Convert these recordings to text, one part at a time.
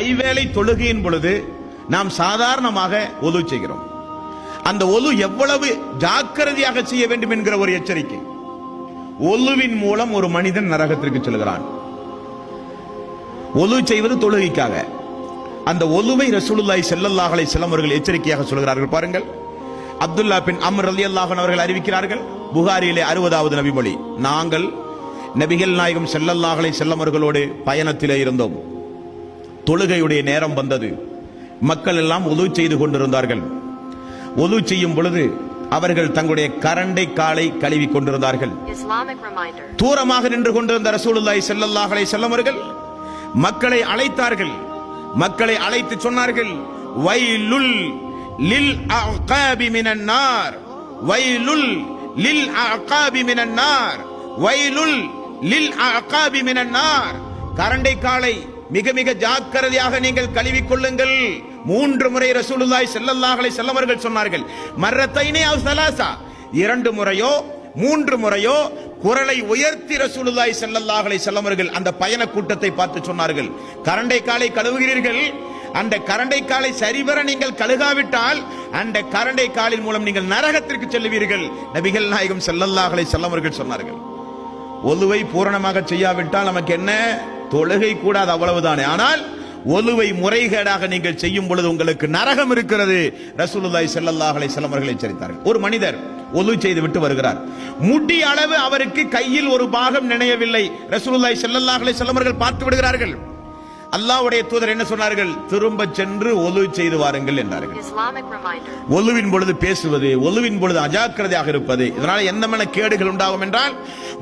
ஐவேளை தொழுகையின் பொழுது நாம் சாதாரணமாக ஒது செய்கிறோம். அந்த ஒது எவ்வளவு ஜாக்கிரதையாக செய்ய வேண்டும் என்கிற ஒரு எச்சரிக்கை. ஒலுவின் மூலம் ஒரு மனிதன் நரகத்திற்கு செல்கிறான். ஒலு செய்வது தொழுகைக்காக. அந்த ஒலுவை ரசூலுல்லாஹி ஸல்லல்லாஹு அலைஹி வஸல்லம் அவர்கள் எச்சரிக்கையாக சொல்கிறார்கள். பாருங்கள், அப்துல்லா பின் அம்ர் ரலியல்லாஹு அன்ஹு அவர்கள் அறிவிக்கிறார்கள், புகாரியிலே 60வது நபிமொழி, நாங்கள் நபிகள் நாயகம் ஸல்லல்லாஹு அலைஹி வஸல்லம் அவர்களோடு பயணத்திலே இருந்தோம். தொழுகையுடைய நேரம் வந்தது. மக்கள் எல்லாம் ஒது செய்து கொண்டிருந்தார்கள். ஒது செய்யும் பொழுது அவர்கள் தங்களுடைய கரண்டை காலை கழுவி கொண்டிருந்தார்கள். தூரமாக நின்று கொண்டிருந்த ரசூலுல்லாஹி ஸல்லல்லாஹு அலைஹி வஸல்லம் அவர்கள் மக்களை அழைத்தார்கள். மக்களை அழைத்து சொன்னார்கள், வைலுல் லில் அகாபி மினன் நார், வைலுல் லில் அகாபி மினன் நார், வைலுல் லில் அகாபி மினன் நார். கரண்டை காலை மிக மிக ஜாக்கிரதையாக நீங்கள் கழுவிக் கொள்ளுங்கள். 3 முறை ரசூலுல்லாஹி ஸல்லல்லாஹு அலைஹி வஸல்லம் அவர்கள் சொன்னார்கள். மர்ரத்தைனி அவ் ஸலாஸா, 2 முறையோ 3 முறையோ குரலை உயர்த்தி ரசூலுல்லாஹி ஸல்லல்லாஹு அலைஹி வஸல்லம் அவர்கள் அந்த பயண கூட்டத்தை பார்த்து சொன்னார்கள், கரண்டை காலை கழுவுகிறீர்கள், அந்த கரண்டை காலை சரிவர நீங்கள் கழுகாவிட்டால் அந்த கரண்டை காலின் மூலம் நீங்கள் நரகத்திற்கு செல்லுவீர்கள். நபிகள் நாயகம் ஸல்லல்லாஹு அலைஹி வஸல்லம் அவர்கள் சொன்னார்கள். ஒலுவை பூரணமாக செய்யாவிட்டால் நமக்கு என்ன, தொழுகை கூடாது, அவ்வளவுதானே. ஆனால் ஒலுவை முறைகேடாக நீங்கள் செய்யும் பொழுது உங்களுக்கு நரகம் இருக்கிறது. ரசூலுல்லாஹி ஸல்லல்லாஹு அலைஹி வஸல்லம் அவர்கள் எச்சரித்தார்கள். ஒரு மனிதர் ஒலு செய்து விட்டு வருகிறார். முடி அளவு அவருக்கு கையில் ஒரு பாகம் நினையவில்லை. ரசூலுல்லாஹி ஸல்லல்லாஹு அலைஹி வஸல்லம் அவர்கள் பார்த்து விடுகிறார்கள். அல்லாஹ்வுடைய தூதர் என்ன சொன்னார்கள், திரும்ப சென்று ஒலு செய்து வாருங்கள் என்றார்கள். ஒலுவின் பொழுது பேசுவது, ஒலுவின் பொழுது அஜாக்கிரதையாக இருப்பது, இதனால என்ன கேடுகள் உண்டாகும் என்றால்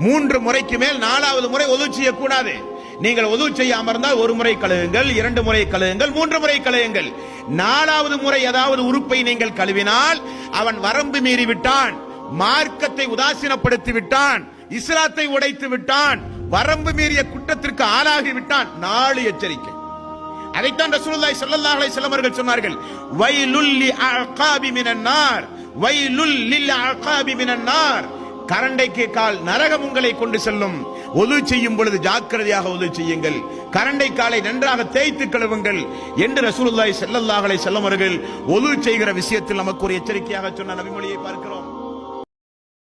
3 முறைக்கு மேல் 4வது முறை ஒலு செய்யக்கூடாது. நீங்கள் ஒது செய்ய அமர்ந்தால் 1 முறை கழுவுங்கள், 2 முறை கழுவுங்கள், 3 முறை கழுவுங்கள். 4வது முறை ஏதாவது உறுப்பை நீங்கள் கழுவினால் அவன் வரம்பு மீறி விட்டான், மார்க்கத்தை உதாசீனப்படுத்தி விட்டான், இஸ்லாத்தை உடைத்து விட்டான், வரம்பு மீறிய குற்றத்திற்கு ஆளாகி விட்டான். 4 எச்சரிக்கை. அதைத்தான் ரசூலுல்லாஹி ஸல்லல்லாஹு அலைஹி வஸல்லம் அவர்கள் சொன்னார்கள், வைலுல் லி அகாபி மினன் நார், வைலுல் லில் அகாபி மினன் நார். கரண்டைக்கு கால் நரகம் உங்களை கொண்டு செல்லும். ஒது செய்யும் பொழுது ஜாக்கிரதையாக ஒது செய்யுங்கள், கரண்டை காலை நன்றாக தேய்த்து கழுவுங்கள் என்று ரசூலுல்லாஹி ஸல்லல்லாஹு அலைஹி வஸல்லம் அவர்கள் ஒது செய்கிற விஷயத்தில் நமக்கு ஒரு எச்சரிக்கையாக சொன்ன நபிமொழியை பார்க்கிறோம்.